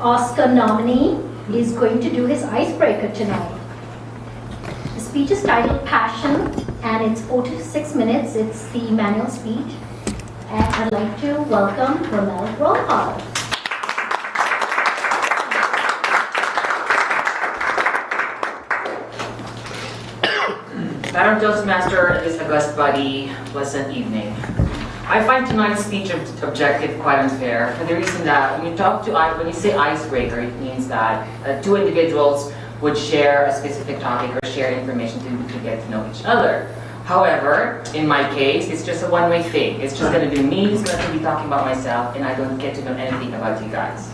Oscar nominee, is going to do his icebreaker tonight. The speech is titled Passion, and it's 4 to 6 minutes. It's the manual speech. And I'd like to welcome Ramel Rojas. Madam Toastmaster and his august buddy, pleasant evening. I find tonight's speech objective quite unfair for the reason that when you say icebreaker, it means that two individuals would share a specific topic or share information to get to know each other. However, in my case, it's just a one-way thing. It's just going to be me who's going to be talking about myself, and I don't get to know anything about you guys.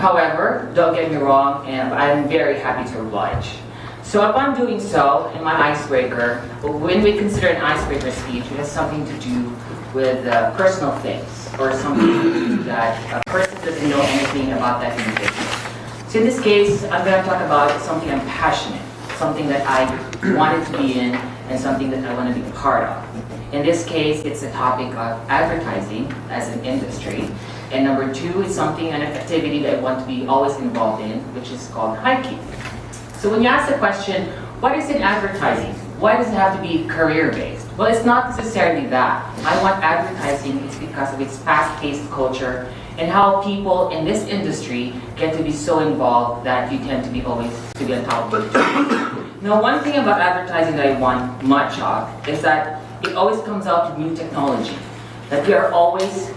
However, don't get me wrong, and I'm very happy to oblige. So upon doing so, in my icebreaker, when we consider an icebreaker speech, it has something to do with personal things, or something to do that a person doesn't know anything about that individual. So in this case, I'm going to talk about something I'm passionate, something that I wanted to be in, and something that I want to be a part of. In this case, it's the topic of advertising as an industry. And number two is an activity that I want to be always involved in, which is called hiking. So when you ask the question, what is in advertising? Why does it have to be career-based? Well, it's not necessarily that. I want advertising, it's because of its fast-paced culture and how people in this industry get to be so involved that you tend to be always to be on top of it. Now, one thing about advertising that I want much of is that it always comes out to new technology. That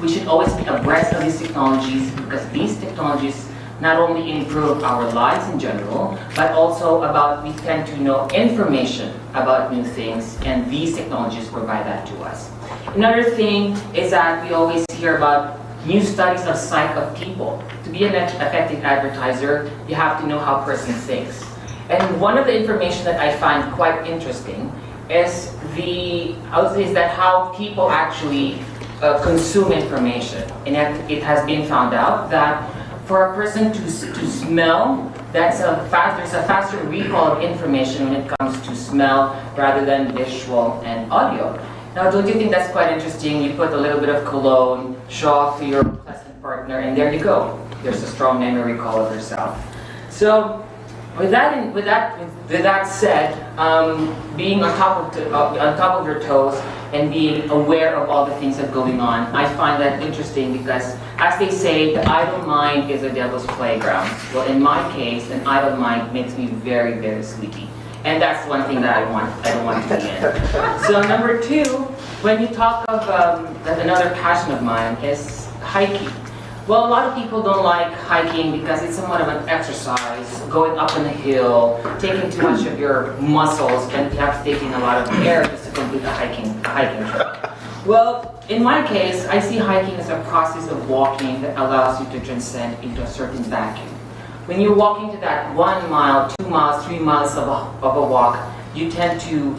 we should always be abreast of these technologies because these technologies not only improve our lives in general, but also we tend to know information about new things, and these technologies provide that to us. Another thing is that we always hear about new studies of psyche of people. To be an effective advertiser, you have to know how a person thinks. And one of the information that I find quite interesting is that how people actually consume information. And it has been found out that for a person to smell, there's a faster recall of information when it comes to smell rather than visual and audio. Now, don't you think that's quite interesting? You put a little bit of cologne, show off to your pleasant partner, and there you go. There's a strong memory recall of yourself. So, with that said, being on top of your toes and being aware of all the things that are going on, I find that interesting because, as they say, the idle mind is a devil's playground. Well, in my case, an idle mind makes me very, very sleepy. And that's one thing that I don't want to be in. So number two, when you talk of another passion of mine is hiking. Well, a lot of people don't like hiking because it's somewhat of an exercise, going up on a hill, taking too much of your muscles, and perhaps taking a lot of air just to complete a hiking trip. Well, in my case, I see hiking as a process of walking that allows you to transcend into a certain vacuum. When you're walking to that 1 mile, 2 miles, 3 miles of a walk, you tend to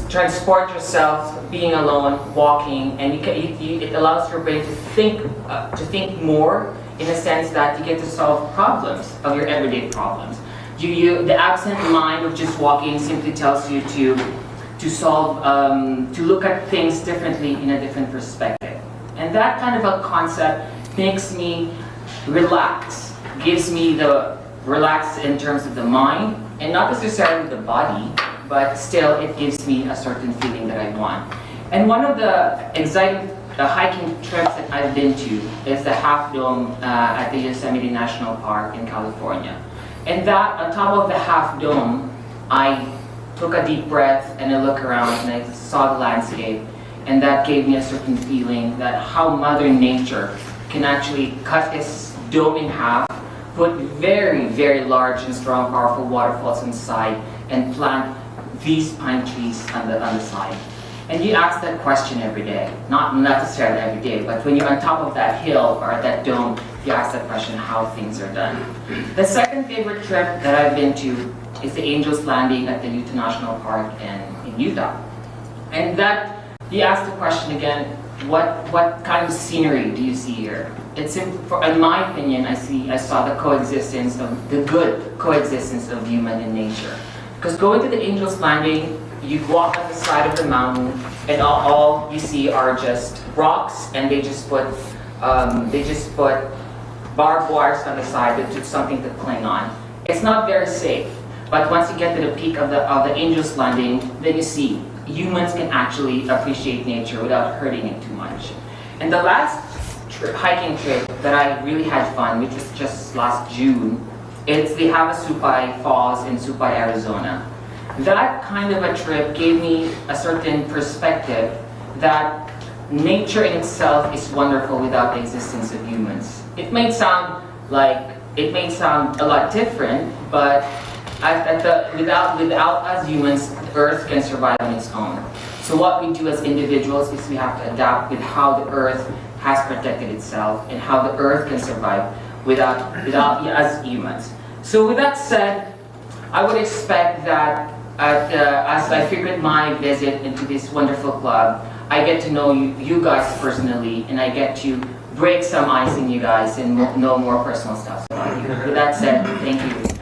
transport yourself, being alone, walking, and it allows your brain to think more in a sense that you get to solve problems of your everyday problems. The absent mind of just walking simply tells you to look at things differently in a different perspective. And that kind of a concept makes me relax, gives me the relax in terms of the mind, and not necessarily the body, but still it gives me a certain feeling that I want. And one of the exciting hiking trips that I've been to is the Half Dome at the Yosemite National Park in California. And that, on top of the Half Dome, I took a deep breath and I looked around and I saw the landscape, and that gave me a certain feeling that how Mother Nature can actually cut this dome in half, put very, very large and strong, powerful waterfalls inside, and plant these pine trees on the side. And you ask that question every day. Not necessarily every day, but when you're on top of that hill or that dome, you ask that question, how things are done. The second favorite trip that I've been to is the Angel's Landing at the Utah National Park in Utah. And that, you ask the question again, what kind of scenery do you see here? It's in my opinion, I saw the good coexistence of human and nature. Because going to the Angel's Landing, you walk on the side of the mountain, and all you see are just rocks, and they just put barbed wires on the side with just something to cling on. It's not very safe, but once you get to the peak of the Angel's Landing, then you see humans can actually appreciate nature without hurting it too much. And the last hiking trip that I really had fun, which was just last June, it's the Havasupai Falls in Supai, Arizona. That kind of a trip gave me a certain perspective that nature in itself is wonderful without the existence of humans. It may sound a lot different, but without us humans, the Earth can survive on its own. So what we do as individuals is we have to adapt with how the Earth has protected itself and how the Earth can survive without us humans. So with that said, I would expect that as I frequent my visit into this wonderful club, I get to know you guys personally, and I get to break some ice in you guys and know more personal stuff about you. With that said, thank you.